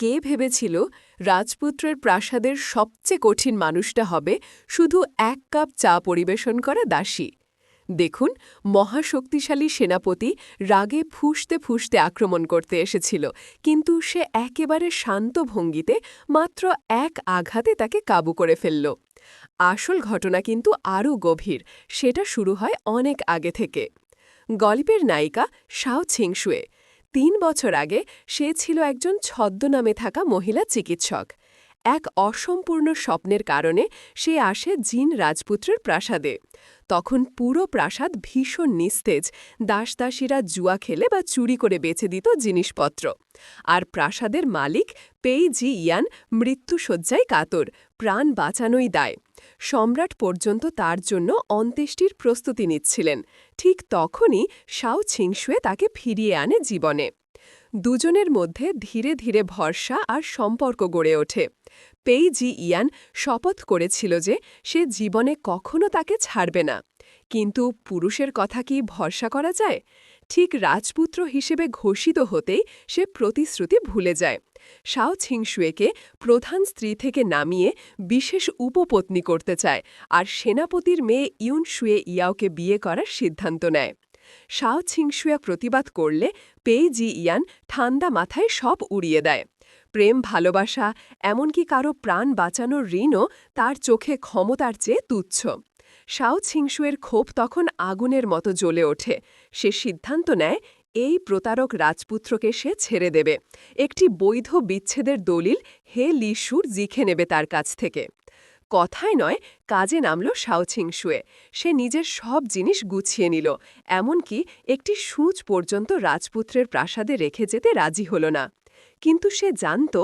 কে ভেবেছিল রাজপুত্রের প্রাসাদের সবচেয়ে কঠিন মানুষটা হবে শুধু 1 কাপ চা পরিবেশন করা দাসী? দেখুন, মহাশক্তিশালী সেনাপতি রাগে ফুঁসতে ফুঁসতে আক্রমণ করতে এসেছিল, কিন্তু সে একেবারে শান্ত ভঙ্গিতে মাত্র 1 আঘাতে তাকে কাবু করে ফেলল। আসল ঘটনা কিন্তু আরও গভীর। সেটা শুরু হয় অনেক আগে থেকে। গল্পের নায়িকা শাও ছিংশুয়ে। 3 বছর আগে সে ছিল একজন ছদ্মনামে থাকা মহিলা চিকিৎসক। এক অসম্পূর্ণ স্বপ্নের কারণে সে আসে জিন রাজপুত্রের প্রাসাদে। তখন পুরো প্রাসাদ ভীষণ নিস্তেজ। দাসদাসীরা জুয়া খেলে বা চুরি করে বেচে দিত জিনিসপত্র। আর প্রাসাদের মালিক পেই জি ইয়ান মৃত্যুশয্যায় কাতর, প্রাণ বাঁচানোই দায়। সম্রাট পর্যন্ত তার জন্য অন্ত্যেষ্টির প্রস্তুতি নিচ্ছিলেন। ঠিক তখনই শাও ছিংশুয়ে তাকে ফিরিয়ে আনে জীবনে। দুজনের মধ্যে ধীরে ধীরে ভরসা আর সম্পর্ক গড়ে ওঠে। পেই জি ইয়ান শপথ করেছিল যে সে জীবনে কখনো তাকে ছাড়বে না। কিন্তু পুরুষের কথা কি ভরসা করা যায়? ঠিক রাজপুত্র হিসেবে ঘোষিত হতেই সে প্রতিশ্রুতি ভুলে যায়। শাও ছিংশুয়েকে প্রধান স্ত্রী থেকে নামিয়ে বিশেষ উপপত্নী করতে চায়, আর সেনাপতির মেয়ে ইউন শুয়ে ইয়াওকে বিয়ে করার সিদ্ধান্ত নেয়। শাও ছিংশুয়া প্রতিবাদ করলে পেই জি ইয়ান ঠান্ডা মাথায় সব উড়িয়ে দেয়। প্রেম, ভালোবাসা, এমনকি কারো প্রাণ বাঁচানোর ঋণও তার চোখে ক্ষমতার চেয়ে তুচ্ছ। শাও ছিংশুয়ের ক্ষোভ তখন আগুনের মতো জ্বলে ওঠে। সে সিদ্ধান্ত নেয় এই প্রতারক রাজপুত্রকে সে ছেড়ে দেবে। একটি বৈধ বিচ্ছেদের দলিল হে লিশুর জিখে নেবে তার কাছ থেকে। কথায় নয়, কাজে নামল শাও ছিংশুয়ে। সে নিজের সব জিনিস গুছিয়ে নিল, এমনকি একটি সূঁচ পর্যন্ত রাজপুত্রের প্রাসাদে রেখে যেতে রাজি হল না। কিন্তু সে জানত